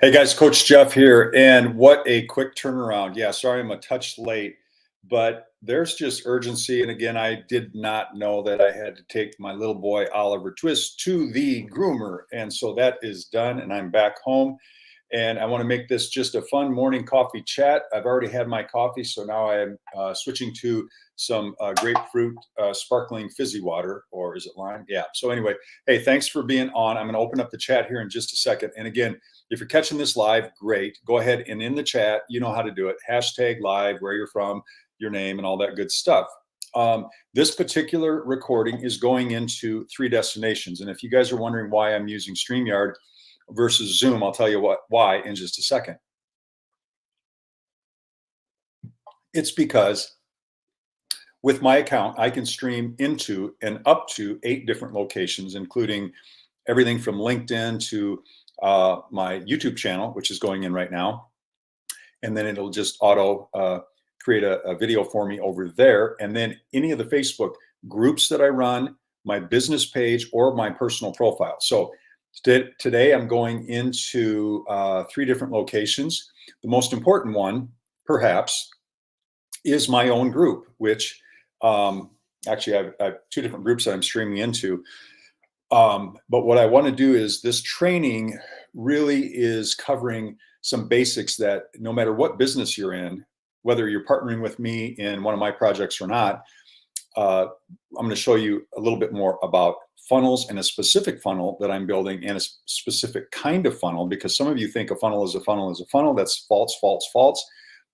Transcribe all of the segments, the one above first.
Hey guys, Coach Jeff here, and what a quick turnaround. Yeah, sorry I'm a touch late, but there's just urgency. And again, I did not know that I had to take my little boy Oliver Twist to the groomer. And so that is done, and I'm back home. And I want to make this just a fun morning coffee chat. I've already had my coffee, so now I am switching to some grapefruit sparkling fizzy water, or is it lime? Yeah. So anyway, hey, thanks for being on. I'm going to open up the chat here in just a second. And again, if you're catching this live, great. Go ahead and in the chat, you know how to do it. Hashtag live, where you're from, your name, and all that good stuff. This particular recording is going into 3 destinations. And if you guys are wondering why I'm using StreamYard versus Zoom, I'll tell you why in just a second. It's because with my account, I can stream into and up to 8 different locations, including everything from LinkedIn to my YouTube channel, which is going in right now. And then it'll just auto create a video for me over there. And then any of the Facebook groups that I run, my business page, or my personal profile. So today I'm going into 3 different locations. The most important one, perhaps, is my own group, which actually I have 2 different groups that I'm streaming into. But what I want to do is this training really is covering some basics that no matter what business you're in, whether you're partnering with me in one of my projects or not, I'm going to show you a little bit more about funnels and a specific funnel that I'm building and a specific kind of funnel, because some of you think a funnel is a funnel is a funnel. That's false, false, false.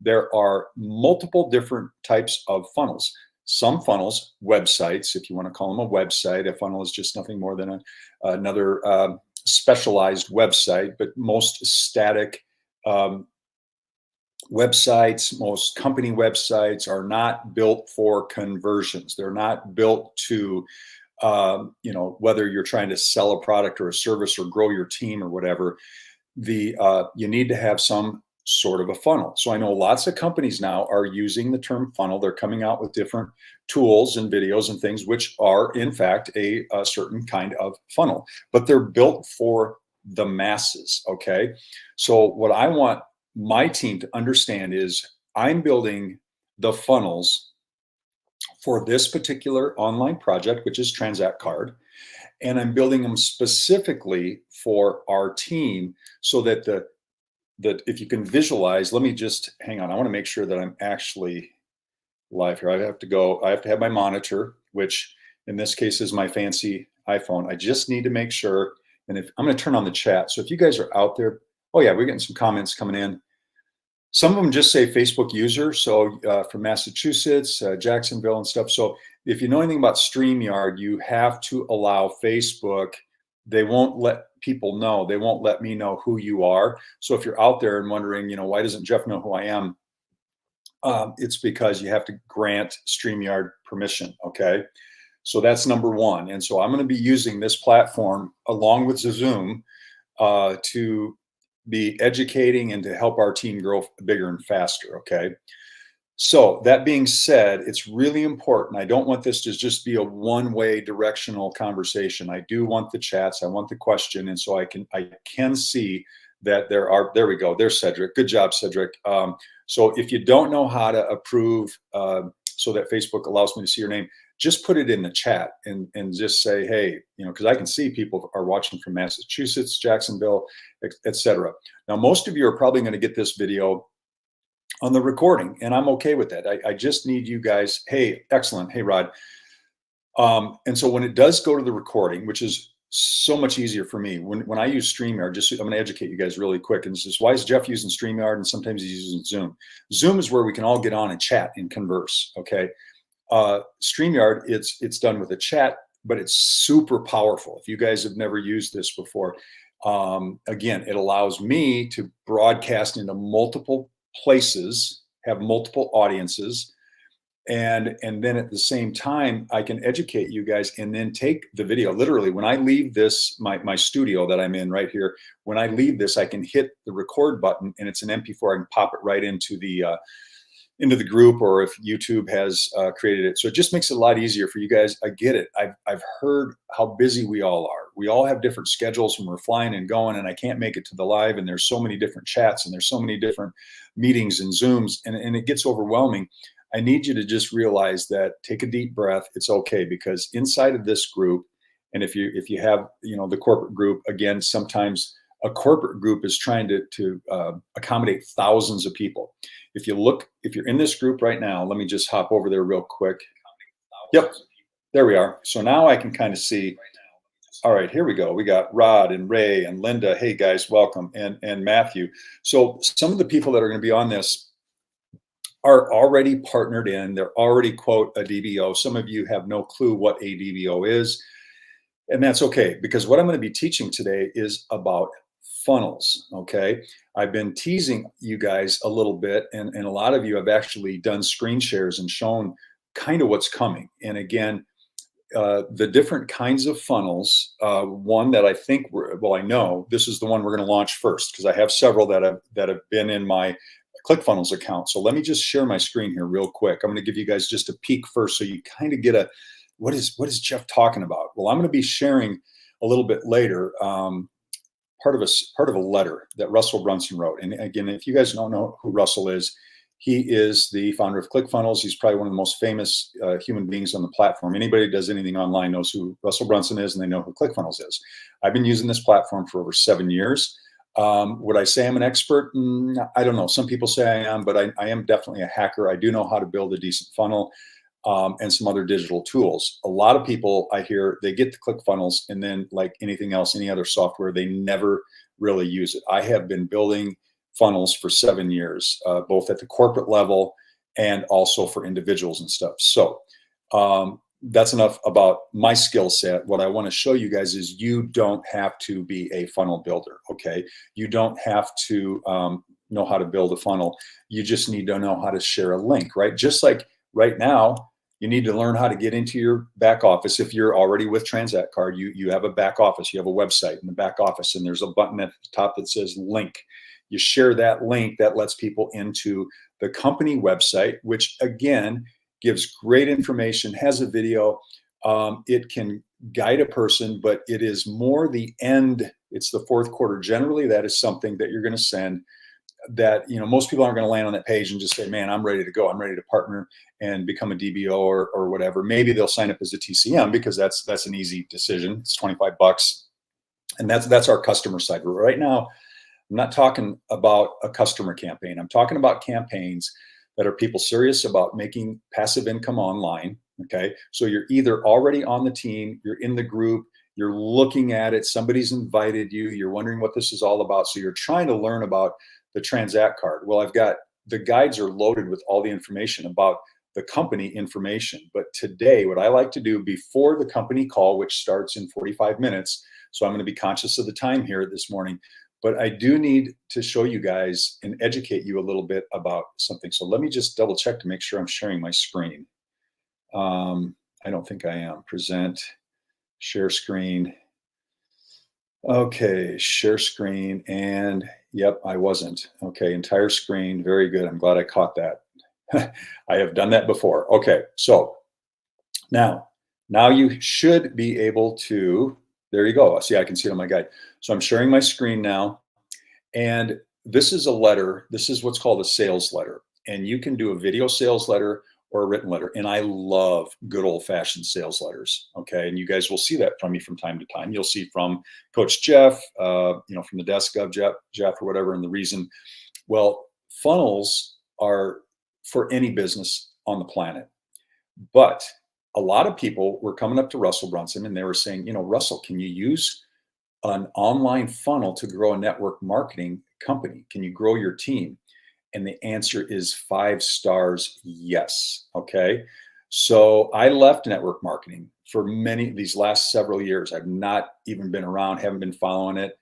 There are multiple different types of funnels. Some funnels, websites, if you want to call them a website, a funnel is just nothing more than another specialized website, but most static websites, most company websites are not built for conversions. They're not built to, whether you're trying to sell a product or a service or grow your team or whatever, you need to have some sort of a funnel. So I know lots of companies now are using the term funnel. They're coming out with different tools and videos and things, which are in fact a certain kind of funnel, but they're built for the masses. Okay. So what I want my team to understand is I'm building the funnels for this particular online project, which is Transact Card. And I'm building them specifically for our team so that that if you can visualize, let me just hang on. I want to make sure that I'm actually live here. I have to have my monitor, which in this case is my fancy iPhone. I just need to make sure. And if I'm going to turn on the chat. So if you guys are out there, oh yeah, we're getting some comments coming in. Some of them just say Facebook user. So from Massachusetts, Jacksonville and stuff. So if you know anything about StreamYard, you have to allow Facebook. They won't let people know. They won't let me know who you are. So if you're out there and wondering, why doesn't Jeff know who I am? It's because you have to grant StreamYard permission. Okay. So that's number one. And so I'm going to be using this platform along with Zoom to be educating and to help our team grow bigger and faster. Okay. So that being said, it's really important. I don't want this to just be a one-way directional conversation. I do want the chats. I want the question. And so I can see that there we go. There's Cedric. Good job, Cedric. So if you don't know how to approve so that Facebook allows me to see your name, just put it in the chat and just say, hey, because I can see people are watching from Massachusetts, Jacksonville, et cetera. Now, most of you are probably going to get this video on the recording, and I'm okay with that. I just need you guys. Hey, excellent. Hey, Rod. And so when it does go to the recording, which is so much easier for me, when I use StreamYard, I'm going to educate you guys really quick. And this is why is Jeff using StreamYard and sometimes he's using Zoom. Zoom is where we can all get on and chat and converse. Okay. StreamYard, it's done with a chat, but it's super powerful. If you guys have never used this before, again, it allows me to broadcast into multiple places, have multiple audiences, and then at the same time I can educate you guys and then take the video. Literally, when I leave this my studio that I'm in right here, when I leave this, I can hit the record button and it's an MP4. I can pop it right into the into the group, or if YouTube has created it. So it just makes it a lot easier for you guys. I get it. I've heard how busy we all are. We all have different schedules when we're flying and going, and I can't make it to the live. And there's so many different chats, and there's so many different meetings and Zooms, and it gets overwhelming. I need you to just realize that, take a deep breath. It's okay, because inside of this group, and if you have, the corporate group, again, sometimes a corporate group is trying to accommodate thousands of people. If you're in this group right now, let me just hop over there real quick. Yep, there we are. So now I can kind of see. All right, here we go. We got Rod and Ray and Linda. Hey guys, welcome, and Matthew. So some of the people that are going to be on this are already partnered in. They're already, quote, a DBO. Some of you have no clue what a DBO is. And that's okay, because what I'm going to be teaching today is about funnels. Okay. I've been teasing you guys a little bit, and a lot of you have actually done screen shares and shown kind of what's coming. And again, the different kinds of funnels, one that I think I know this is the one we're going to launch first, because I have several that have been in my ClickFunnels account. So let me just share my screen here real quick. I'm going to give you guys just a peek first, so you kind of get what is Jeff talking about? Well, I'm going to be sharing a little bit later part of a letter that Russell Brunson wrote. And again, if you guys don't know who Russell is, he is the founder of ClickFunnels. He's probably one of the most famous human beings on the platform. Anybody who does anything online knows who Russell Brunson is, and they know who ClickFunnels is. I've been using this platform for over 7 years. Would I say I'm an expert? I don't know. Some people say I am, but I am definitely a hacker. I do know how to build a decent funnel and some other digital tools. A lot of people, I hear, they get the ClickFunnels, and then, like anything else, any other software, they never really use it. I have been building funnels for 7 years, both at the corporate level and also for individuals and stuff. So that's enough about my skill set. What I want to show you guys is you don't have to be a funnel builder. Okay. You don't have to know how to build a funnel. You just need to know how to share a link, right? Just like right now, you need to learn how to get into your back office. If you're already with Transact Card, you have a back office, you have a website in the back office, and there's a button at the top that says link. You share that link, that lets people into the company website, which again gives great information, has a video. It can guide a person, but it is more the end. It's the fourth quarter. Generally, that is something that you're going to send that, most people aren't going to land on that page and just say, man, I'm ready to go. I'm ready to partner and become a DBO or whatever. Maybe they'll sign up as a TCM, because that's an easy decision. It's $25. And that's our customer side. But right now, I'm not talking about a customer campaign. I'm talking about campaigns that are people serious about making passive income online. Okay. So you're either already on the team, you're in the group, you're looking at it, somebody's invited you, you're wondering what this is all about. So you're trying to learn about the Transact Card. Well, I've got the guides are loaded with all the information about the company information. But today, what I like to do before the company call, which starts in 45 minutes, so I'm going to be conscious of the time here this morning, but I do need to show you guys and educate you a little bit about something. So let me just double check to make sure I'm sharing my screen. I don't think I am. Present, share screen. Okay, share screen, and yep, I wasn't. Okay, entire screen, very good. I'm glad I caught that. I have done that before. Okay, so now you should be able to, there you go. See, I can see it on my guide. So I'm sharing my screen now, and this is a letter. This is what's called a sales letter, and you can do a video sales letter or a written letter. And I love good old-fashioned sales letters. Okay, and you guys will see that from me from time to time. You'll see from Coach Jeff, from the desk of Jeff or whatever. And the reason, well, funnels are for any business on the planet, but a lot of people were coming up to Russell Brunson and they were saying, Russell, can you use an online funnel to grow a network marketing company? Can you grow your team? And the answer is 5 stars, yes. Okay. So I left network marketing for these last several years. I've not even been around, haven't been following it.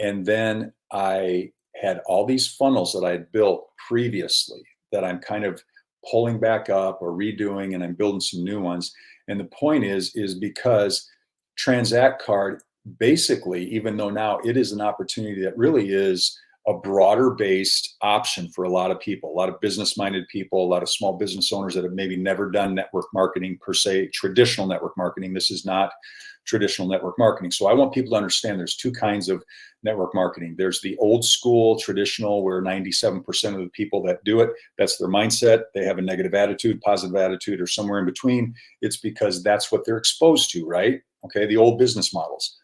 And then I had all these funnels that I had built previously that I'm kind of pulling back up or redoing, and I'm building some new ones. And the point is because Transact Card, basically, even though now it is an opportunity that really is a broader based option for a lot of people, a lot of business minded people, a lot of small business owners that have maybe never done network marketing per se, traditional network marketing. This is not traditional network marketing. So I want people to understand there's two kinds of network marketing. There's the old school traditional where 97% of the people that do it, that's their mindset. They have a negative attitude, positive attitude, or somewhere in between. It's because that's what they're exposed to, right? Okay, the old business models.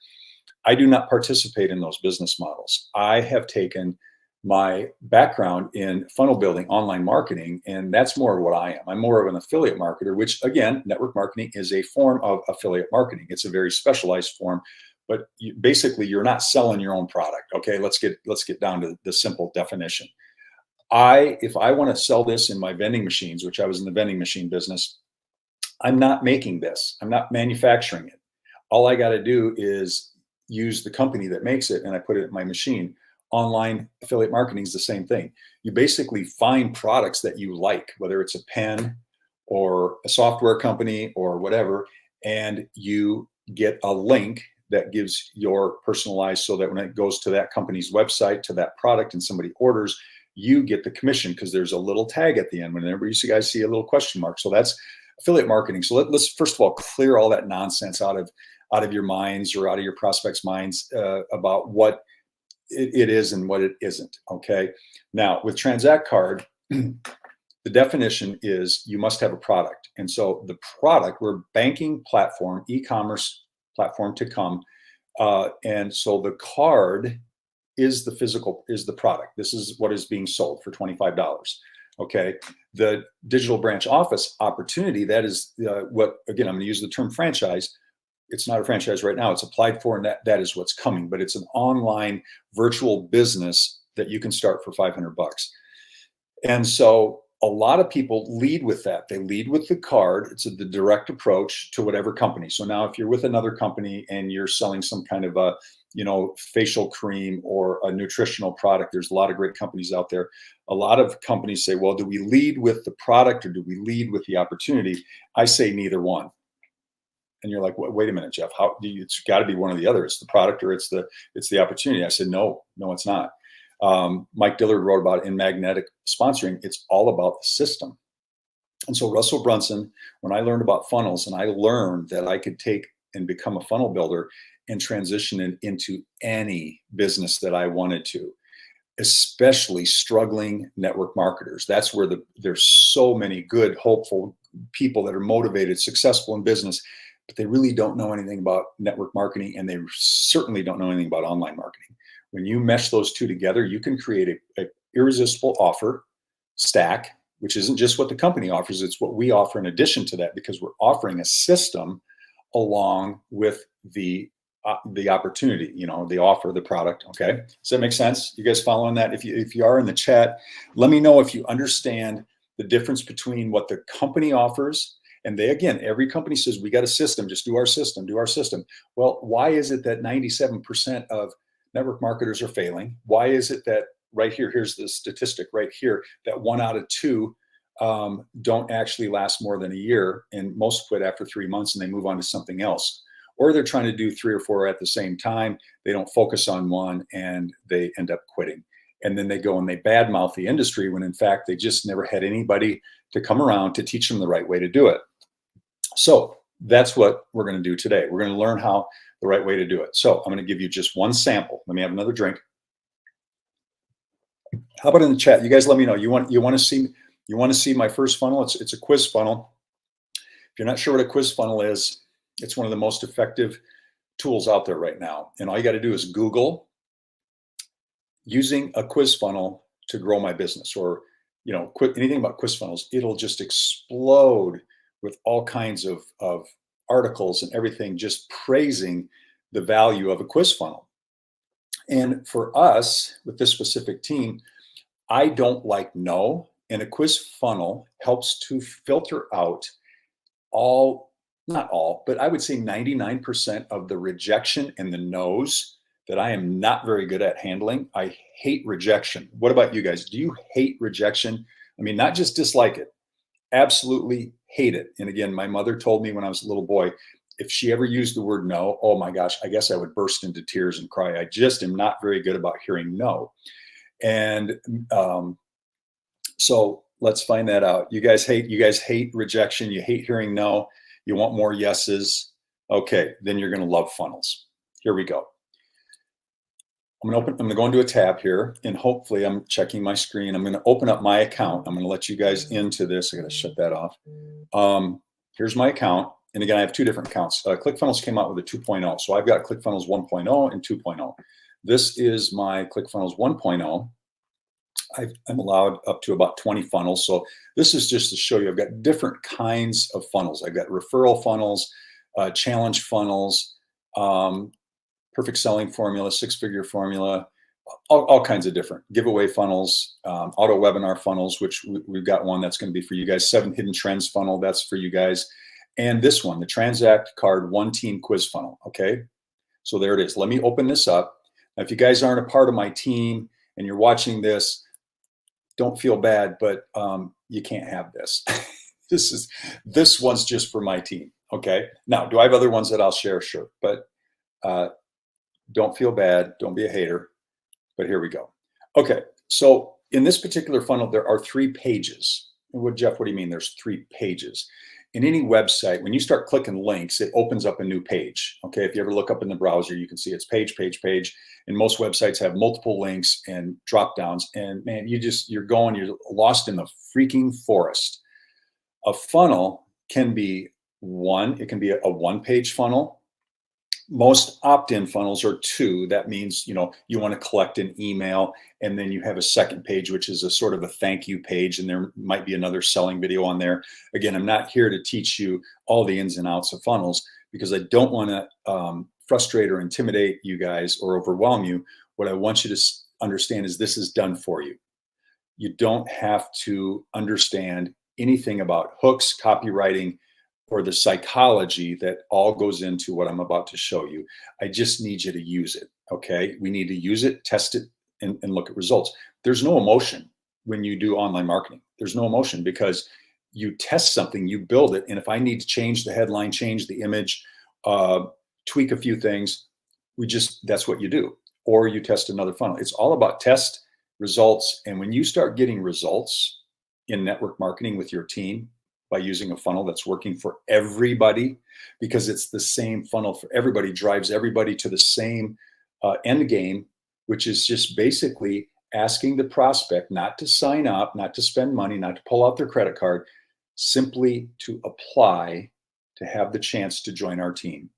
I do not participate in those business models. I have taken my background in funnel building, online marketing, and that's more of what I am. I'm more of an affiliate marketer, which again, network marketing is a form of affiliate marketing. It's a very specialized form, but basically you're not selling your own product. Okay, let's get down to the simple definition. If I want to sell this in my vending machines, which I was in the vending machine business, I'm not making this. I'm not manufacturing it. All I got to do is use the company that makes it and I put it in my machine. Online affiliate marketing is the same thing. You basically find products that you like, whether it's a pen or a software company or whatever, and you get a link that gives your personalized, so that when it goes to that company's website, to that product, and somebody orders, you get the commission because there's a little tag at the end whenever you guys see a little question mark. So that's affiliate marketing. So let's first of all clear all that nonsense out of your minds or out of your prospects' minds about what it is and what it isn't. Okay. Now with Transact Card, the definition is you must have a product. And so the product, we're a banking platform, e-commerce platform to come. And so the card is the product. This is what is being sold for $25. Okay. The digital branch office opportunity, that is what, again, I'm going to use the term franchise. It's not a franchise right now. It's applied for, and that is what's coming. But it's an online virtual business that you can start for $500. And so a lot of people lead with that. They lead with the card. It's the direct approach to whatever company. So now if you're with another company and you're selling some kind of a, facial cream or a nutritional product, there's a lot of great companies out there. A lot of companies say, well, do we lead with the product or do we lead with the opportunity? I say neither one. And you're like, wait a minute, Jeff, it's got to be one or the other. It's the product or it's the opportunity. I said, no, it's not. Mike Dillard wrote about it in Magnetic Sponsoring. It's all about the system. And so Russell Brunson, when I learned about funnels and I learned that I could take and become a funnel builder and transition it into any business that I wanted to, especially struggling network marketers. That's where there's so many good, hopeful people that are motivated, successful in business, but they really don't know anything about network marketing, and they certainly don't know anything about online marketing. When you mesh those two together, you can create a irresistible offer stack, which isn't just what the company offers, it's what we offer in addition to that, because we're offering a system along with the opportunity, the offer, the product. Okay. Does that make sense? You guys following that? If you are in the chat, let me know if you understand the difference between what the company offers. And every company says, we got a system, just do our system. Well, why is it that 97% of network marketers are failing? Why is it that right here's the statistic right here, that 1 out of 2 don't actually last more than a year, and most quit after 3 months and they move on to something else? Or they're trying to do 3 or 4 at the same time. They don't focus on one and they end up quitting. And then they go and they badmouth the industry when in fact they just never had anybody to come around to teach them the right way to do it. So that's what we're going to do today. We're going to learn how the right way to do it. So I'm going to give you just one sample. Let me have another drink. How about in the chat? You guys let me know. You want to see my first funnel? It's a quiz funnel. If you're not sure what a quiz funnel is, it's one of the most effective tools out there right now. And all you got to do is Google using a quiz funnel to grow my business, or anything about quiz funnels. It'll just explode with all kinds of articles and everything, just praising the value of a quiz funnel. And for us, with this specific team, I don't like no, and a quiz funnel helps to filter out not all, but I would say 99% of the rejection and the no's that I am not very good at handling. I hate rejection. What about you guys? Do you hate rejection? I mean, not just dislike it, absolutely hate it. And again, my mother told me when I was a little boy, if she ever used the word no, oh my gosh, I guess I would burst into tears and cry. I just am not very good about hearing no. And so let's find that out. You guys hate rejection. You hate hearing no. You want more yeses. Okay, then you're going to love funnels. Here we go. I'm going to go into a tab here, and hopefully I'm checking my screen. I'm going to open up my account. I'm going to let you guys into this. I got to shut that off. Here's my account. And again, I have two different accounts. ClickFunnels came out with a 2.0. So I've got ClickFunnels 1.0 and 2.0. This is my ClickFunnels 1.0. I'm allowed up to about 20 funnels. So this is just to show you, I've got different kinds of funnels. I've got referral funnels, challenge funnels, perfect selling formula, six-figure formula, all kinds of different giveaway funnels, auto webinar funnels, which we've got one that's going to be for you guys, 7 hidden trends funnel, that's for you guys. And this one, the Transact Card One Team Quiz Funnel. Okay, so there it is. Let me open this up. Now, if you guys aren't a part of my team and you're watching this, don't feel bad, but you can't have this. This one's just for my team. Okay. Now, do I have other ones that I'll share? Sure, but don't feel bad. Don't be a hater. But here we go. Okay. So in this particular funnel, there are 3 pages. Jeff, what do you mean? There's 3 pages. In any website, when you start clicking links, it opens up a new page. Okay, if you ever look up in the browser, you can see it's page, page, page. And most websites have multiple links and drop downs. And man, you're lost in the freaking forest. A funnel can be it can be a 1-page funnel. Most opt-in funnels are 2. That means, you want to collect an email, and then you have a second page, which is a sort of a thank you page, and there might be another selling video on there. Again, I'm not here to teach you all the ins and outs of funnels because I don't want to frustrate or intimidate you guys or overwhelm you. What I want you to understand is this is done for you. You don't have to understand anything about hooks, copywriting, or the psychology that all goes into what I'm about to show you. I just need you to use it, okay? We need to use it, test it, and look at results. There's no emotion when you do online marketing. There's no emotion because you test something, you build it, and if I need to change the headline, change the image, tweak a few things, that's what you do. Or you test another funnel. It's all about test, results, and when you start getting results in network marketing with your team, by using a funnel that's working for everybody, because it's the same funnel for everybody, drives everybody to the same end game, which is just basically asking the prospect not to sign up, not to spend money, not to pull out their credit card, simply to apply to have the chance to join our team.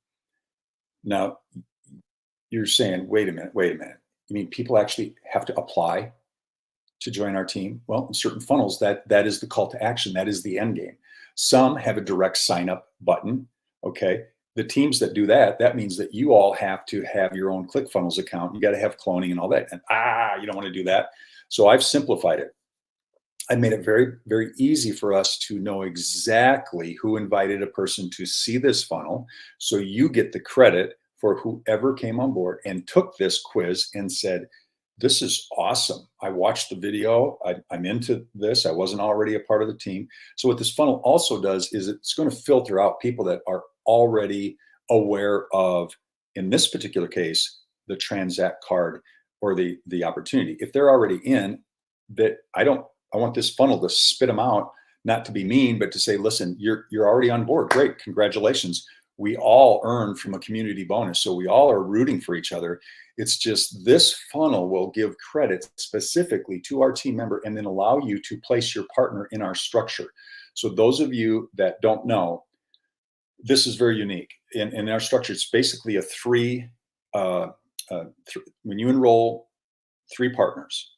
Now, you're saying, wait a minute. You mean people actually have to apply to join our team? Well, in certain funnels, that is the call to action. That is the end game. Some have a direct sign up button. Okay. The teams that do that, that means that you all have to have your own ClickFunnels account. You got to have cloning and all that. And you don't want to do that. So I've simplified it. I made it very, very easy for us to know exactly who invited a person to see this funnel. So you get the credit for whoever came on board and took this quiz and said, this is awesome. I watched the video. I'm into this. I wasn't already a part of the team. So what this funnel also does is it's going to filter out people that are already aware of, in this particular case, the Transact card or the opportunity. If they're already in, that I want this funnel to spit them out, not to be mean, but to say, listen, you're already on board. Great. Congratulations. We all earn from a community bonus. So we all are rooting for each other. It's just this funnel will give credit specifically to our team member and then allow you to place your partner in our structure. So those of you that don't know, this is very unique. In our structure, it's basically when you enroll 3 partners,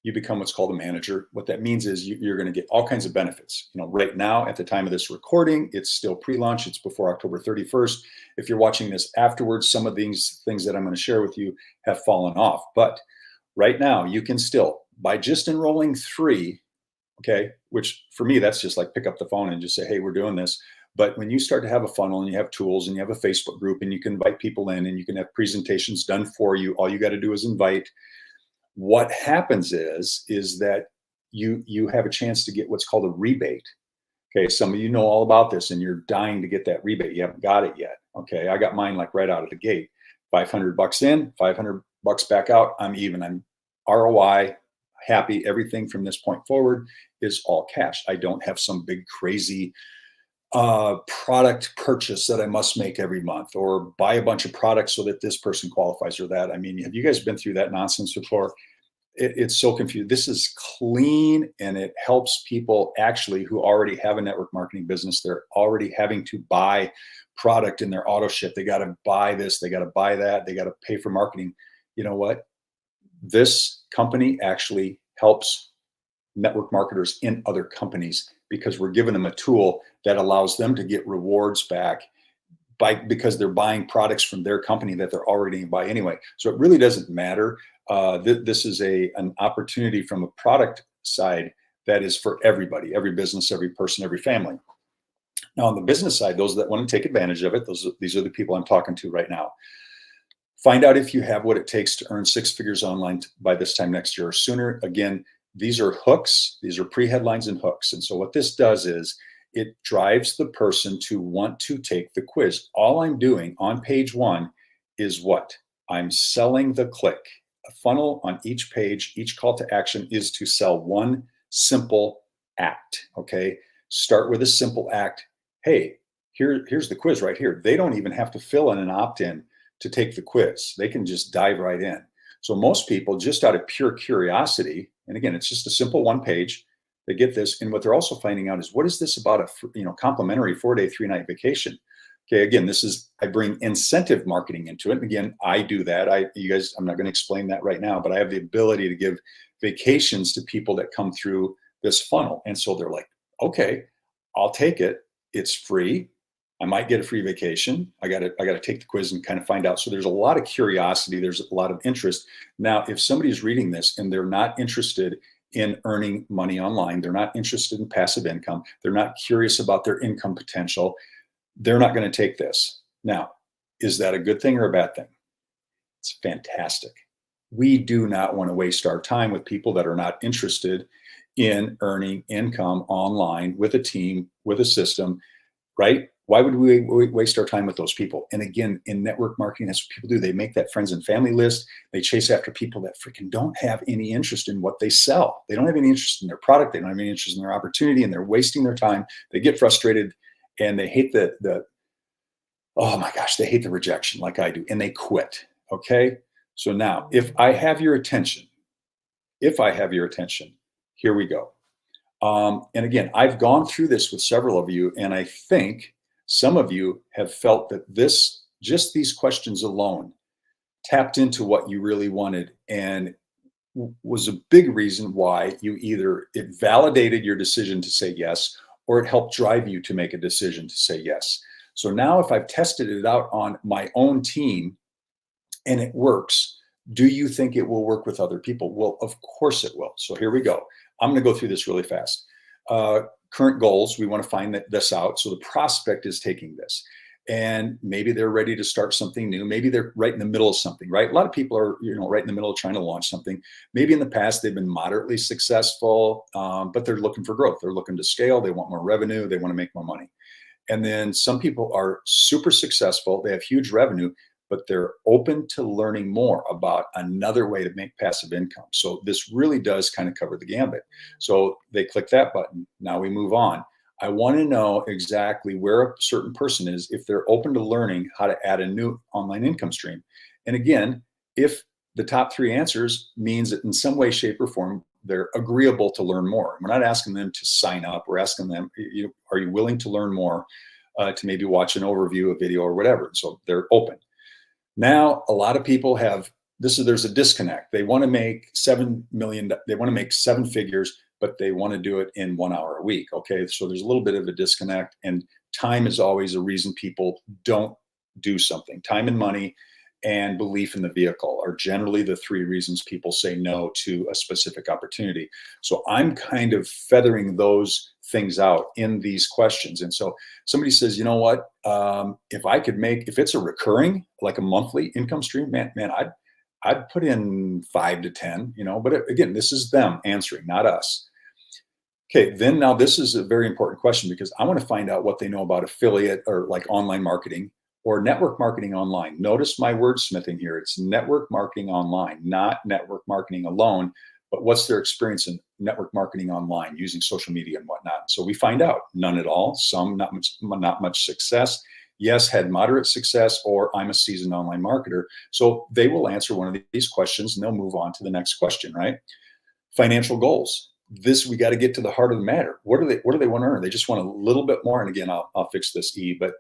you become what's called a manager. What that means is you're going to get all kinds of benefits. Right now, at the time of this recording, it's still pre-launch. It's before October 31st. If you're watching this afterwards, some of these things that I'm going to share with you have fallen off. But right now, you can still, by just enrolling 3, okay, which for me, that's just like pick up the phone and just say, hey, we're doing this. But when you start to have a funnel and you have tools and you have a Facebook group and you can invite people in and you can have presentations done for you, all you got to do is invite. What happens is that you have a chance to get what's called a rebate. Okay, some of you know all about this and you're dying to get that rebate. You haven't got it yet. Okay, I got mine like right out of the gate. $500 in, $500 back out. I'm even. I'm ROI happy. Everything from this point forward is all cash. I don't have some big crazy product purchase that I must make every month, or buy a bunch of products so that this person qualifies or that. I mean, have you guys been through that nonsense before? It's so confusing. This is clean, and it helps people actually who already have a network marketing business. They're already having to buy product in their auto ship. They got to buy this, they got to buy that, they got to pay for marketing. You know what? This company actually helps network marketers in other companies because we're giving them a tool that allows them to get rewards back because they're buying products from their company that they're already going to buy anyway. So it really doesn't matter. This is an opportunity from a product side that is for everybody, every business, every person, every family. Now, on the business side, those that want to take advantage of it, these are the people I'm talking to right now. Find out if you have what it takes to earn 6 figures online by this time next year or sooner. Again, these are hooks. These are pre-headlines and hooks. And so what this does is it drives the person to want to take the quiz. All I'm doing on page 1 is what? I'm selling the click. A funnel on each page, each call to action is to sell one simple act, okay? Start with a simple act. Hey, here's the quiz right here. They don't even have to fill in an opt-in to take the quiz. They can just dive right in. So most people, just out of pure curiosity, and again, it's just a simple 1 page, they get this. And what they're also finding out is, what is this about a complimentary 4-day, 3-night vacation? Okay, again, I bring incentive marketing into it. And again, I do that. I'm not going to explain that right now, but I have the ability to give vacations to people that come through this funnel. And so they're like, okay, I'll take it. It's free. I might get a free vacation. I got to take the quiz and kind of find out. So there's a lot of curiosity. There's a lot of interest. Now, if somebody's reading this and they're not interested in earning money online, they're not interested in passive income, they're not curious about their income potential, they're not going to take this. Now, is that a good thing or a bad thing? It's fantastic. We do not want to waste our time with people that are not interested in earning income online with a team, with a system, right? Why would we waste our time with those people? And again, in network marketing, that's what people do. They make that friends and family list. They chase after people that freaking don't have any interest in what they sell. They don't have any interest in their product. They don't have any interest in their opportunity, and they're wasting their time. They get frustrated, and they hate oh my gosh, they hate the rejection like I do, and they quit. Okay. So now, if I have your attention, here we go. And again, I've gone through this with several of you, and I think some of you have felt that just these questions alone tapped into what you really wanted, and was a big reason why it validated your decision to say yes, or it helped drive you to make a decision to say yes. So now if I've tested it out on my own team and it works, do you think it will work with other people? Well, of course it will. So here we go. I'm going to go through this really fast. Current goals, we want to find this out. So the prospect is taking this, and maybe they're ready to start something new. Maybe they're right in the middle of something, right? A lot of people are, right in the middle of trying to launch something. Maybe in the past they've been moderately successful, but they're looking for growth. They're looking to scale. They want more revenue. They want to make more money. And then some people are super successful. They have huge revenue, but they're open to learning more about another way to make passive income. So this really does kind of cover the gambit. So they click that button. Now we move on. I want to know exactly where a certain person is, if they're open to learning how to add a new online income stream. And again, if the top 3 answers means that in some way, shape, or form, they're agreeable to learn more. We're not asking them to sign up. We're asking them, are you willing to learn more, to maybe watch an overview, a video, or whatever. So they're open. Now, a lot of people there's a disconnect. They want to make $7 million. They want to make 7 figures, but they want to do it in 1 hour a week. Okay. So there's a little bit of a disconnect, and time is always a reason people don't do something. Time and money and belief in the vehicle are generally the 3 reasons people say no to a specific opportunity. So I'm kind of feathering those things out in these questions. And so somebody says, you know what, if it's a recurring, like a monthly income stream, man, I'd put in 5 to 10, but again, this is them answering, not us. Okay, then now this is a very important question, because I want to find out what they know about affiliate or like online marketing or network marketing online. Notice my wordsmithing here. It's network marketing online, not network marketing alone, but what's their experience in network marketing online using social media and whatnot? So we find out none at all, some not much success. Yes, had moderate success, or I'm a seasoned online marketer. So they will answer one of these questions and they'll move on to the next question, right? Financial goals. This, we got to get to the heart of the matter. What do they want to earn? They just want a little bit more. And again, I'll fix this E, but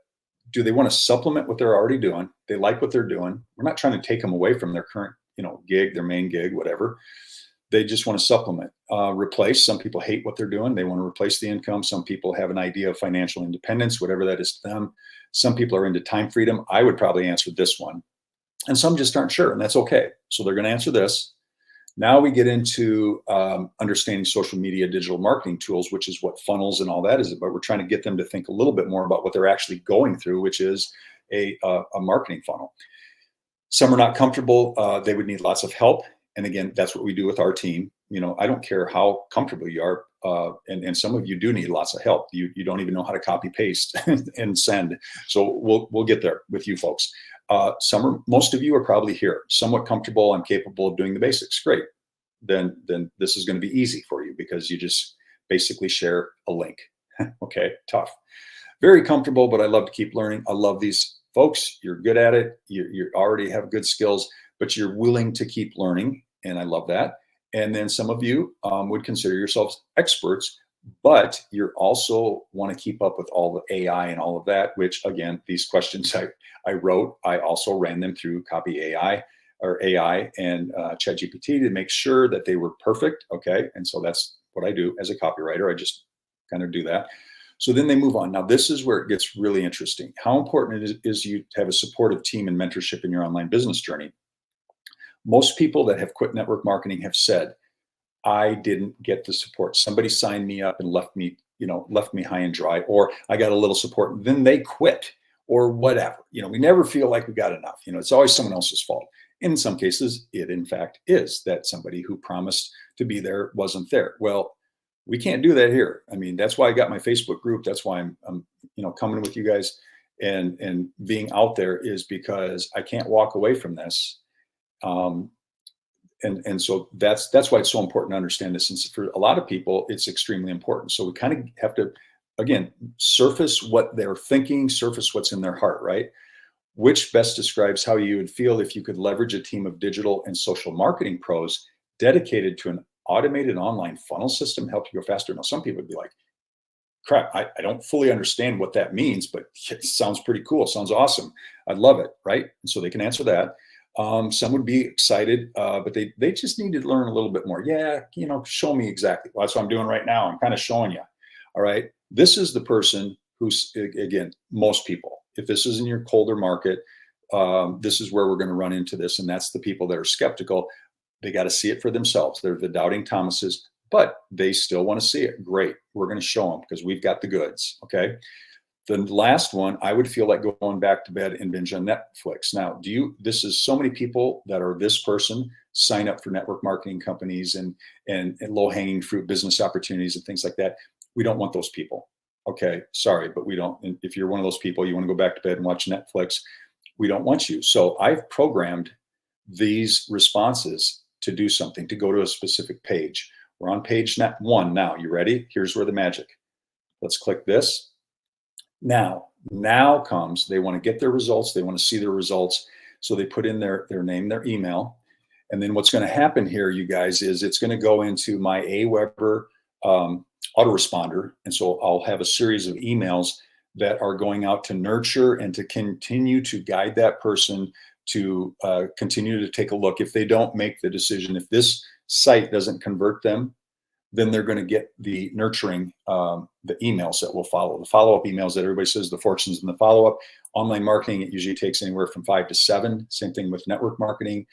do they want to supplement what they're already doing? They like what they're doing. We're not trying to take them away from their current, gig, their main gig, whatever. They just want to supplement, replace. Some people hate what they're doing. They want to replace the income. Some people have an idea of financial independence, whatever that is to them. Some people are into time freedom. I would probably answer this one. And some just aren't sure, and that's okay. So they're going to answer this. Now we get into understanding social media, digital marketing tools, which is what funnels and all that is about. We're trying to get them to think a little bit more about what they're actually going through, which is a marketing funnel. Some are not comfortable. They would need lots of help. And again, that's what we do with our team. I don't care how comfortable you are. And some of you do need lots of help. You don't even know how to copy paste and send. So we'll get there with you folks. Most of you are probably here, somewhat comfortable and capable of doing the basics. Great. Then this is going to be easy for you because you just basically share a link. Okay, tough. Very comfortable, but I love to keep learning. I love these folks. You're good at it. You already have good skills, but you're willing to keep learning. And I love that. And then some of you would consider yourselves experts, but you also want to keep up with all the AI and all of that, which again, these questions I wrote, I also ran them through Copy AI and ChatGPT to make sure that they were perfect. Okay. And so that's what I do as a copywriter. I just kind of do that. So then they move on. Now, this is where it gets really interesting. How important it is you to have a supportive team and mentorship in your online business journey. Most people that have quit network marketing have said, I didn't get the support. Somebody signed me up and left me high and dry, or I got a little support, then they quit or whatever. We never feel like we got enough. It's always someone else's fault. In some cases, it in fact is that somebody who promised to be there wasn't there. Well, we can't do that here. I mean, that's why I got my Facebook group. That's why I'm coming with you guys and being out there, is because I can't walk away from this. And so that's why it's so important to understand this. And for a lot of people, it's extremely important. So we kind of have to, again, surface what they're thinking, surface what's in their heart, right? Which best describes how you would feel if you could leverage a team of digital and social marketing pros dedicated to an automated online funnel system to help you go faster. Now, some people would be like, crap, I don't fully understand what that means, but it sounds pretty cool. Sounds awesome. I'd love it, right? And so they can answer that. Some would be excited, but they just need to learn a little bit more. Yeah, show me exactly. Well, that's what I'm doing right now. I'm kind of showing you. All right. This is the person who's, again, most people, if this is in your colder market, this is where we're going to run into this. And that's the people that are skeptical. They got to see it for themselves. They're the doubting Thomases, but they still want to see it. Great. We're going to show them because we've got the goods. Okay. The last one, I would feel like going back to bed and binge on Netflix. Now, this is so many people that are this person sign up for network marketing companies and low hanging fruit business opportunities and things like that. We don't want those people. Okay. Sorry, but we don't. And if you're one of those people, you want to go back to bed and watch Netflix, we don't want you. So I've programmed these responses to do something, to go to a specific page. We're on page 1 now. You ready? Here's where the magic. Let's click this. Now comes, they want to get their results. They want to see their results. So they put in their name, their email. And then what's going to happen here, you guys, is it's going to go into my Aweber autoresponder. And so I'll have a series of emails that are going out to nurture and to continue to guide that person to continue to take a look. If they don't make the decision, if this site doesn't convert them, then they're going to get the nurturing, the emails that will follow, the follow-up emails that everybody says the fortune's in the follow-up. Online marketing, it usually takes anywhere from 5 to 7. Same thing with network marketing.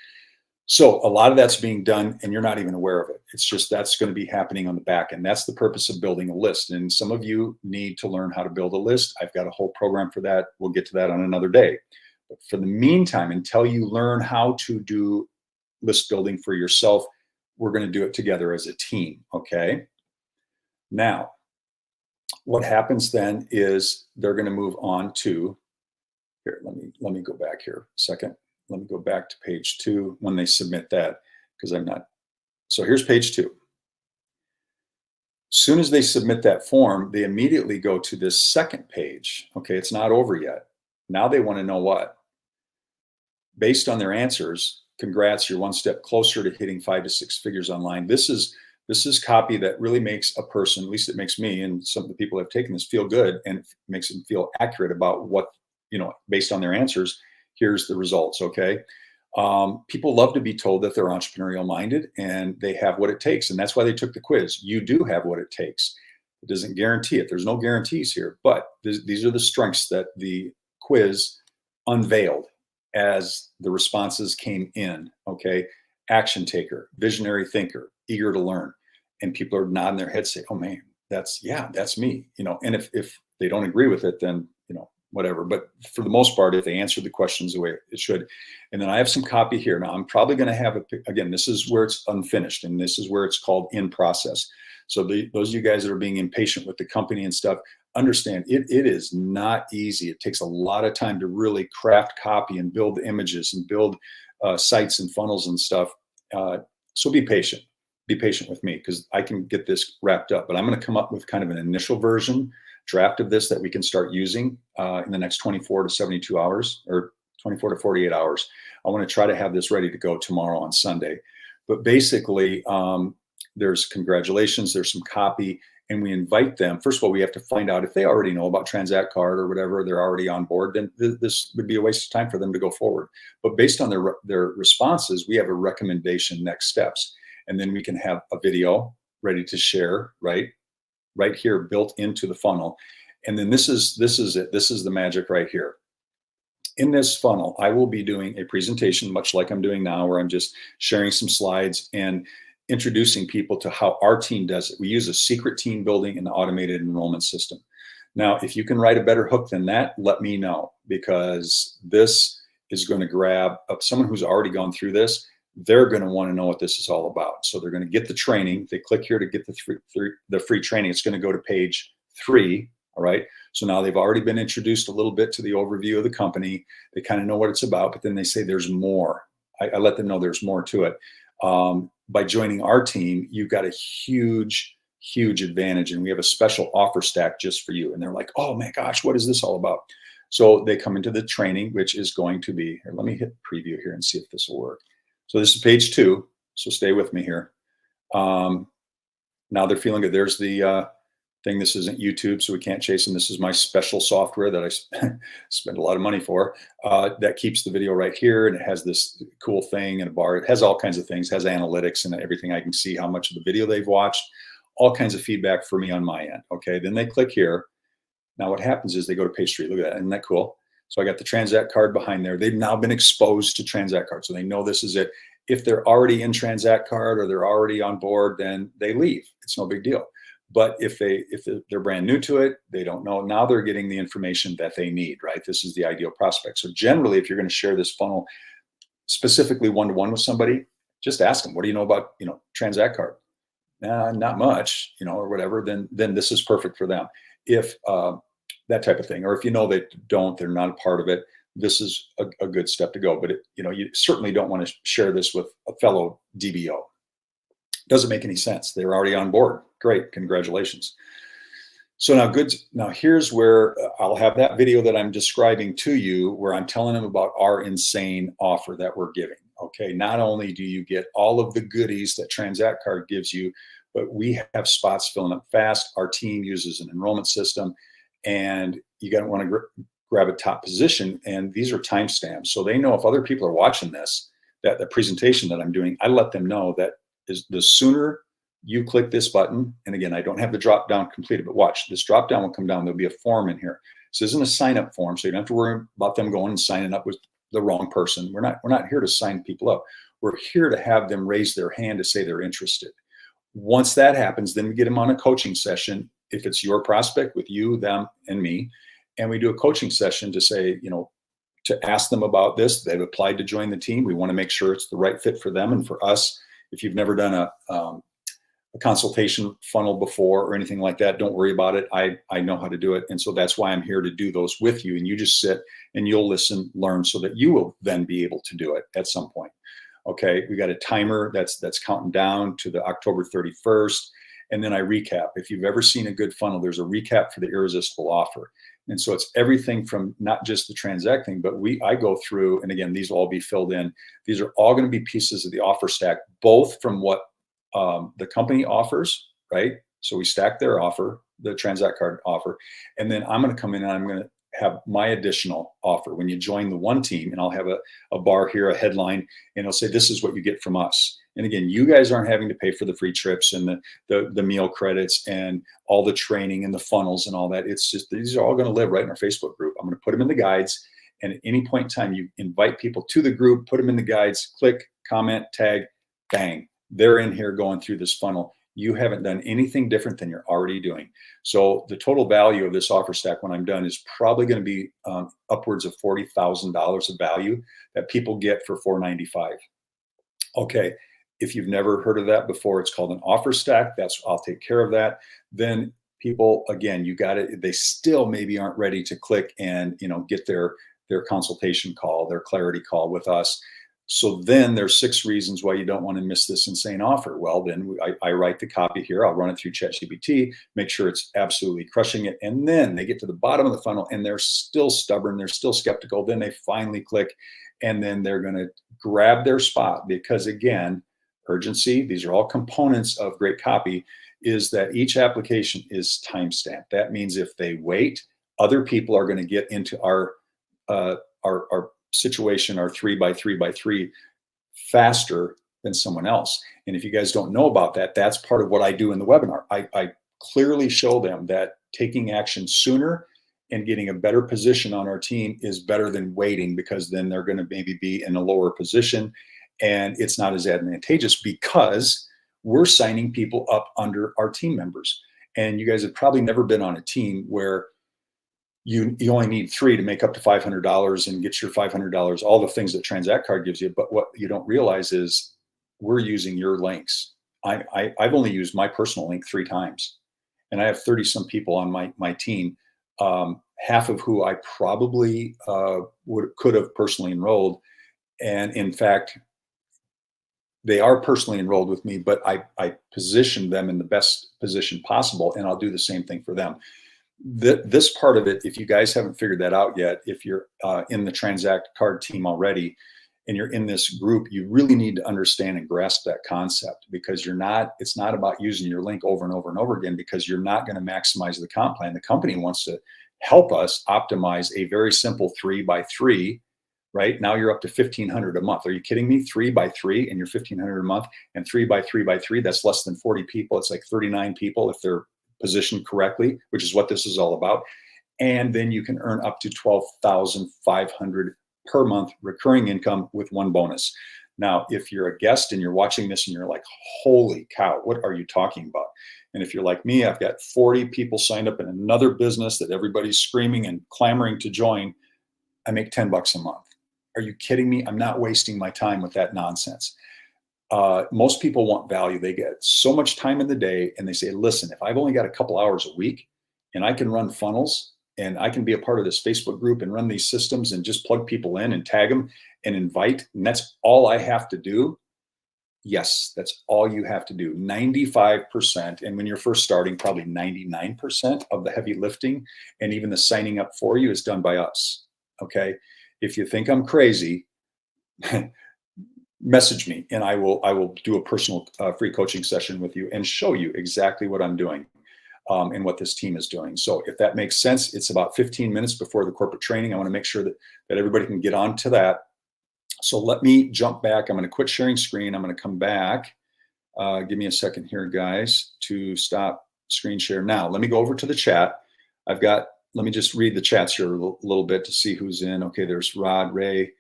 So a lot of that's being done and you're not even aware of it. It's just that's going to be happening on the back end. That's the purpose of building a list. And some of you need to learn how to build a list. I've got a whole program for that. We'll get to that on another day. But for the meantime, until you learn how to do list building for yourself, we're going to do it together as a team. Okay. Now, what happens then is they're going to move on to here. Let me go back here a second. Let me go back to page 2 when they submit that, because I'm not So here's page 2. Soon as they submit that form, they immediately go to this second page. Okay, it's not over yet. Now they want to know what? Based on their answers, congrats, you're one step closer to hitting 5 to 6 figures online. This is copy that really makes a person, at least it makes me and some of the people that have taken this, feel good, and makes them feel accurate about what, based on their answers, here's the results. Okay. People love to be told that they're entrepreneurial minded and they have what it takes. And that's why they took the quiz. You do have what it takes. It doesn't guarantee it. There's no guarantees here, but these are the strengths that the quiz unveiled as the responses came in. Okay. Action taker, visionary thinker, eager to learn. And people are nodding their heads, say, oh man, that's me, and if they don't agree with it, then, whatever. But for the most part, if they answer the questions the way it should. And then I have some copy here. Now I'm probably going to have again, this is where it's unfinished and this is where it's called in process. So those of you guys that are being impatient with the company and stuff, understand it is not easy. It takes a lot of time to really craft copy and build images and build sites and funnels and stuff. So be patient. Be patient with me because I can get this wrapped up. But I'm going to come up with kind of an initial version draft of this that we can start using in the next 24 to 72 hours or 24 to 48 hours. I want to try to have this ready to go tomorrow on Sunday. But basically, there's congratulations, there's some copy, and we invite them. First of all, we have to find out if they already know about Transact Card or whatever, they're already on board, then this would be a waste of time for them to go forward. But based on their responses, we have a recommendation next steps. And then we can have a video ready to share, right here built into the funnel. And then this is it. This is the magic right here. In this funnel, I will be doing a presentation, much like I'm doing now, where I'm just sharing some slides and introducing people to how our team does it. We use a secret team building and automated enrollment system. Now, if you can write a better hook than that, let me know, because this is going to grab up someone who's already gone through this. They're going to want to know what this is all about. So they're going to get the training. They click here to get the free training. It's going to go to page 3. All right. So now they've already been introduced a little bit to the overview of the company. They kind of know what it's about, but then they say there's more. I let them know there's more to it. By joining our team, you've got a huge advantage. And we have a special offer stack just for you. And they're like, oh my gosh, what is this all about? So they come into the training, which is going to be, here, let me hit preview here and see if this will work. So this is page 2. So stay with me here. Now they're feeling good. There's the thing. This isn't YouTube, so we can't chase them. This is my special software that I spend a lot of money for that keeps the video right here. And it has this cool thing and a bar. It has all kinds of things. It has analytics and everything. I can see how much of the video they've watched, all kinds of feedback for me on my end. Okay, then they click here. Now what happens is they go to page 3. Look at that. Isn't that cool? So I got the Transact Card behind there. They've now been exposed to Transact Card. So they know this is it. If they're already in Transact Card or they're already on board, then they leave. It's no big deal. But if they're brand new to it, they don't know. Now they're getting the information that they need, right? This is the ideal prospect. So generally, if you're going to share this funnel specifically one-to-one with somebody, just ask them, what do you know about, Transact Card? Not much, or whatever, then this is perfect for them. If that type of thing, or if they're not a part of it, this is a good step to go. But you certainly don't want to share this with a fellow DBO. Doesn't make any sense. They're already on board. Great, congratulations. So now here's where I'll have that video that I'm describing to you, where I'm telling them about our insane offer that we're giving. Okay, not only do you get all of the goodies that Transact Card gives you, but we have spots filling up fast. Our team uses an enrollment system, and you got to want to grab a top position. And these are timestamps, so they know if other people are watching this, that the presentation that I'm doing, I let them know that is the sooner you click this button. And again, I don't have the drop down completed, but watch, this drop down will come down. There'll be a form in here. So this isn't a sign up form, so you don't have to worry about them going and signing up with the wrong person. We're not here to sign people up. We're here to have them raise their hand to say they're interested. Once that happens, then we get them on a coaching session. If it's your prospect, with you, them, and me, and we do a coaching session to say, to ask them about this. They've applied to join the team. We want to make sure it's the right fit for them and for us. If you've never done a consultation funnel before or anything like that, don't worry about it. I know how to do it. And so that's why I'm here to do those with you. And you just sit and you'll listen, learn, so that you will then be able to do it at some point. Okay, we got a timer that's counting down to the October 31st. And then I recap. If you've ever seen a good funnel, there's a recap for the irresistible offer. And so it's everything from not just the transacting, but I go through, and again, these will all be filled in. These are all going to be pieces of the offer stack, both from what the company offers, right? So we stack their offer, the Transact card offer, and then I'm going to come in and I'm going to have my additional offer. When you join the one team, and I'll have a bar here, a headline, and it'll say, this is what you get from us. And again, you guys aren't having to pay for the free trips and the meal credits and all the training and the funnels and all that. It's just, these are all going to live right in our Facebook group. I'm going to put them in the guides. And at any point in time, you invite people to the group, put them in the guides, click, comment, tag, bang. They're in here going through this funnel. You haven't done anything different than you're already doing. So the total value of this offer stack when I'm done is probably going to be upwards of $40,000 of value that people get for $495. Okay, if you've never heard of that before, it's called an offer stack. I'll take care of that. Then people, again, they still maybe aren't ready to click and get their consultation call, their clarity call with us. So then there's 6 reasons why you don't want to miss this insane offer. Well, then I write the copy here. I'll run it through ChatGPT, make sure it's absolutely crushing it. And then they get to the bottom of the funnel and they're still stubborn. They're still skeptical. Then they finally click, and then they're going to grab their spot because, again, urgency, these are all components of great copy, is that each application is timestamped. That means if they wait, other people are going to get into our situation, our 3x3x3 faster than someone else. And if you guys don't know about that, that's part of what I do in the webinar. I clearly show them that taking action sooner and getting a better position on our team is better than waiting, because then they're going to maybe be in a lower position and it's not as advantageous because we're signing people up under our team members. And you guys have probably never been on a team where you only need 3 to make up to $500 and get your $500, all the things that Transact card gives you. But what you don't realize is we're using your links. I've only used my personal link 3 times, and I have 30 some people on my team, half of who I probably could have personally enrolled. And in fact, they are personally enrolled with me, but I position them in the best position possible, and I'll do the same thing for them. This part of it, if you guys haven't figured that out yet, if you're in the Transact card team already and you're in this group, you really need to understand and grasp that concept, because it's not about using your link over and over and over again, because you're not going to maximize the comp plan. The company wants to help us optimize a very simple 3x3. Right now you're up to $1,500 a month. Are you kidding me? 3x3 and you're $1,500 a month, and 3x3x3, that's less than 40 people. It's like 39 people if they're positioned correctly, which is what this is all about. And then you can earn up to $12,500 per month recurring income with 1 bonus. Now, if you're a guest and you're watching this and you're like, holy cow, what are you talking about? And if you're like me, I've got 40 people signed up in another business that everybody's screaming and clamoring to join. I make $10 a month. Are you kidding me? I'm not wasting my time with that nonsense. Most people want value. They get so much time in the day and they say, listen, if I've only got a couple hours a week and I can run funnels and I can be a part of this Facebook group and run these systems and just plug people in and tag them and invite, and that's all I have to do. Yes, that's all you have to do. 95%. And when you're first starting, probably 99% of the heavy lifting and even the signing up for you is done by us. Okay. If you think I'm crazy, message me and I will do a personal free coaching session with you and show you exactly what I'm doing and what this team is doing. So if that makes sense, it's about 15 minutes before the corporate training. I want to make sure that everybody can get on to that. So let me jump back. I'm going to quit sharing screen. I'm going to come back. Give me a second here, guys, to stop screen share. Now, let me go over to the chat. Let me just read the chats here a little bit to see who's in. Okay, there's Rod, Ray.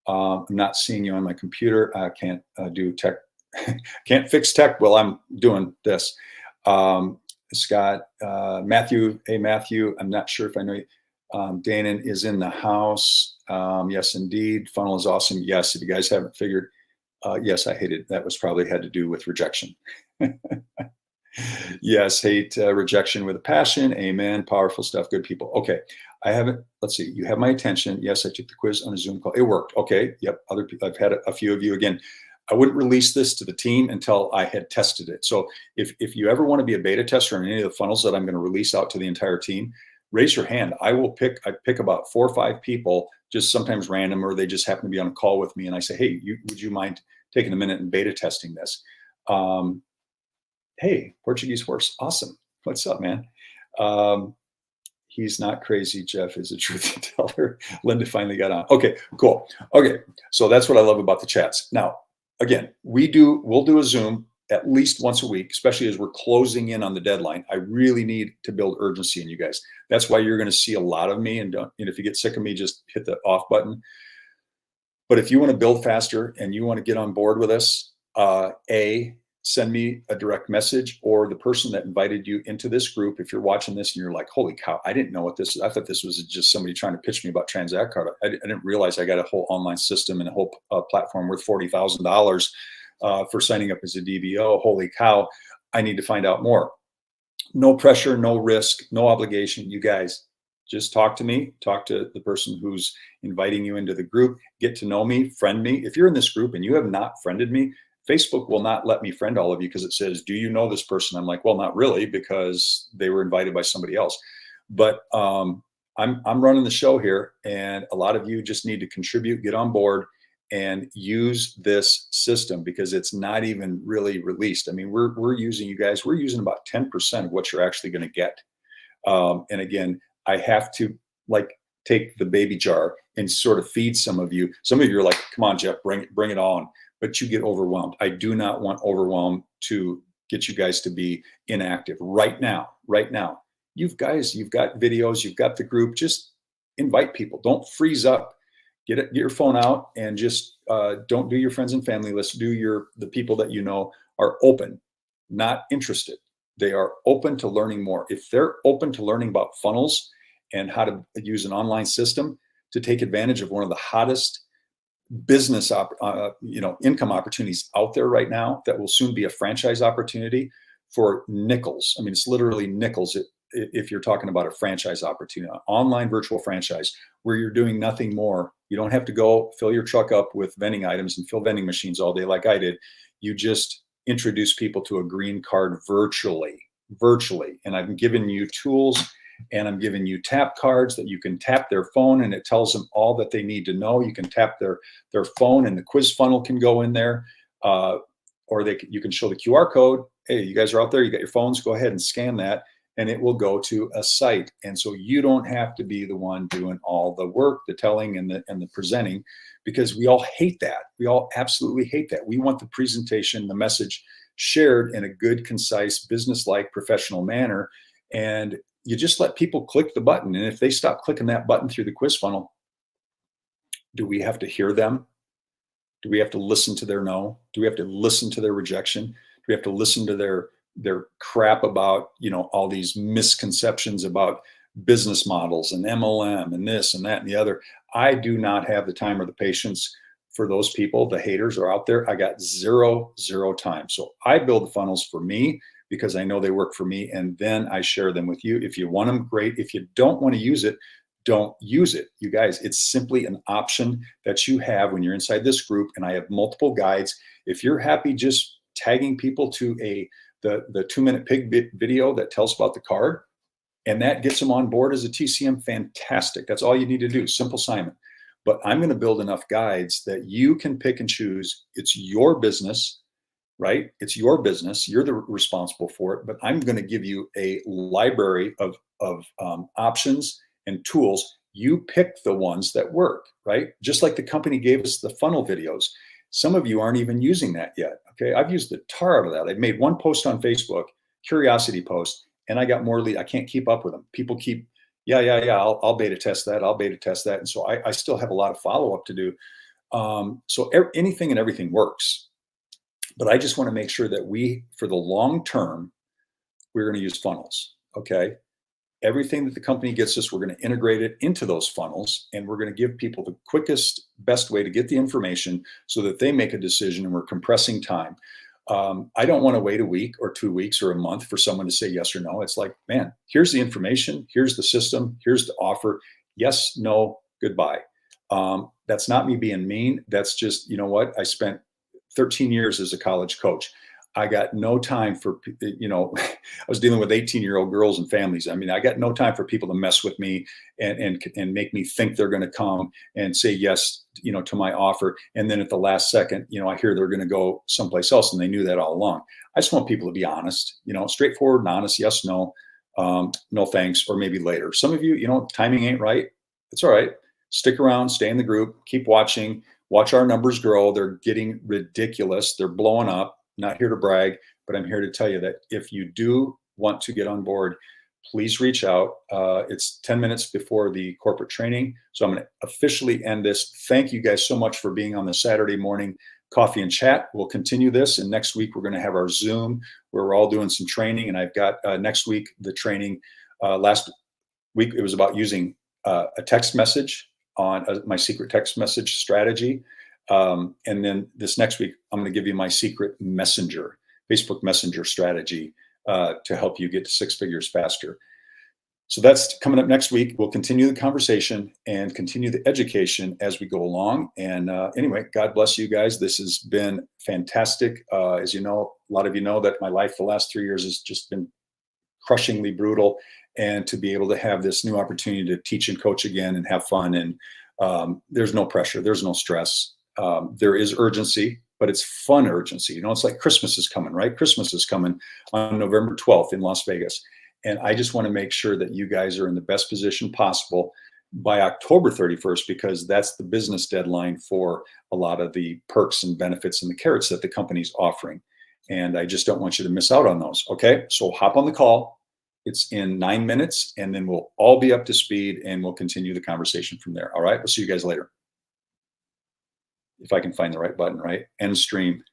I'm not seeing you on my computer. I can't do tech. Can't fix tech while I'm doing this. Scott, Matthew. Hey, Matthew. I'm not sure if I know you. Danon is in the house. Yes, indeed. Funnel is awesome. Yes, if you guys haven't figured, yes, I hate it. That was probably had to do with rejection. Yes, hate rejection with a passion. Amen. Powerful stuff. Good people. Okay. I haven't, let's see. You have my attention. Yes, I took the quiz on a Zoom call. It worked. Okay. Yep. Other people, I've had a few of you again. I wouldn't release this to the team until I had tested it. So if you ever want to be a beta tester on any of the funnels that I'm going to release out to the entire team, raise your hand. I pick about 4 or 5 people, just sometimes random, or they just happen to be on a call with me. And I say, hey, would you mind taking a minute and beta testing this? Hey, Portuguese horse. Awesome. What's up, man? He's not crazy. Jeff is a truth teller. Linda finally got on. Okay, cool. Okay, so that's what I love about the chats. Now, again, we'll do a Zoom at least once a week, especially as we're closing in on the deadline. I really need to build urgency in you guys. That's why you're going to see a lot of me. And if you get sick of me, just hit the off button. But if you want to build faster and you want to get on board with us, send me a direct message, or the person that invited you into this group. If you're watching this and you're like, holy cow, I didn't know what this is. I thought this was just somebody trying to pitch me about Transact Card. I didn't realize I got a whole online system and a whole platform worth $40,000 for signing up as a DBO. Holy cow, I need to find out more. No pressure, no risk, no obligation. You guys just talk to me, talk to the person who's inviting you into the group, get to know me, friend me. If you're in this group and you have not friended me, Facebook will not let me friend all of you because it says, do you know this person? I'm like, well, not really, because they were invited by somebody else. But I'm running the show here, and a lot of you just need to contribute, get on board, and use this system because it's not even really released. I mean, we're using, you guys, we're using about 10% of what you're actually going to get. And again, I have to like take the baby jar and sort of feed some of you. Some of you are like, come on, Jeff, bring it on. But you get overwhelmed. I do not want overwhelm to get you guys to be inactive right now. You've got videos, you've got the group, just invite people. Don't freeze up. Get your phone out and just don't do your friends and family list. Do the people that you know are open, not interested. They are open to learning more. If they're open to learning about funnels and how to use an online system to take advantage of one of the hottest business income opportunities out there right now, that will soon be a franchise opportunity for nickels. I mean, it's literally nickels if you're talking about a franchise opportunity, an online virtual franchise where you're doing nothing more. You don't have to go fill your truck up with vending items and fill vending machines all day like I did. You just introduce people to a green card virtually. And I've given you tools, and I'm giving you tap cards that you can tap their phone and it tells them all that they need to know. You can tap their phone and the quiz funnel can go in there, or you can show the QR code. Hey, you guys are out there, you got your phones, go ahead and scan that, and it will go to a site. And so you don't have to be the one doing all the work, the telling and the presenting, because we all hate that. We all absolutely hate that. We want the presentation, the message shared in a good, concise, business-like, professional manner. And you just let people click the button. And if they stop clicking that button through the quiz funnel, do we have to hear them? Do we have to listen to their no? Do we have to listen to their rejection? Do we have to listen to their crap about, all these misconceptions about business models and MLM and this and that and the other? I do not have the time or the patience for those people. The haters are out there. I got zero time. So I build the funnels for me because I know they work for me, and then I share them with you. If you want them, great. If you don't want to use it, don't use it. You guys, it's simply an option that you have when you're inside this group, and I have multiple guides. If you're happy just tagging people to the 2-minute pig video that tells about the card, and that gets them on board as a TCM, fantastic. That's all you need to do, simple Simon. But I'm going to build enough guides that you can pick and choose. It's your business, right? It's your business. You're the responsible for it. But I'm going to give you a library of options and tools. You pick the ones that work, right? Just like the company gave us the funnel videos. Some of you aren't even using that yet. Okay, I've used the tar out of that. I've made one post on Facebook, curiosity post, and I got more lead. I can't keep up with them. People keep, yeah. I'll beta test that. I'll beta test that. And so I still have a lot of follow up to do. So anything and everything works. But I just want to make sure that for the long term, we're going to use funnels. Okay. Everything that the company gets us, we're going to integrate it into those funnels, and we're going to give people the quickest, best way to get the information so that they make a decision, and we're compressing time. I don't want to wait a week or 2 weeks or a month for someone to say yes or no. It's like, man, here's the information, here's the system, here's the offer. Yes, no, goodbye. That's not me being mean. That's just, you know what? I spent 13 years as a college coach. I got no time for, I was dealing with 18-year-old girls and families. I mean, I got no time for people to mess with me and make me think they're going to come and say yes, to my offer. And then at the last second, I hear they're going to go someplace else, and they knew that all along. I just want people to be honest, straightforward and honest. Yes, no, no thanks, or maybe later. Some of you, timing ain't right. It's all right. Stick around, stay in the group, keep watching, watch our numbers grow. They're getting ridiculous. They're blowing up. Not here to brag, but I'm here to tell you that if you do want to get on board, please reach out. It's 10 minutes before the corporate training. So I'm going to officially end this. Thank you guys so much for being on the Saturday morning coffee and chat. We'll continue this. And next week, we're going to have our Zoom where we're all doing some training. And I've got next week, the training. Last week, it was about using a text message on my secret text message strategy. And then this next week, I'm going to give you my secret messenger, Facebook Messenger strategy to help you get to six figures faster. So that's coming up next week. We'll continue the conversation and continue the education as we go along. And anyway, God bless you guys. This has been fantastic. As you know, a lot of you know that my life the last 3 years has just been crushingly brutal. And to be able to have this new opportunity to teach and coach again and have fun. And there's no pressure. There's no stress. There is urgency, but it's fun urgency. It's like Christmas is coming, right? Christmas is coming on November 12th in Las Vegas. And I just want to make sure that you guys are in the best position possible by October 31st, because that's the business deadline for a lot of the perks and benefits and the carrots that the company's offering. And I just don't want you to miss out on those. Okay. So hop on the call. It's in 9 minutes, and then we'll all be up to speed and we'll continue the conversation from there. All right. We'll see you guys later. If I can find the right button, right? End stream.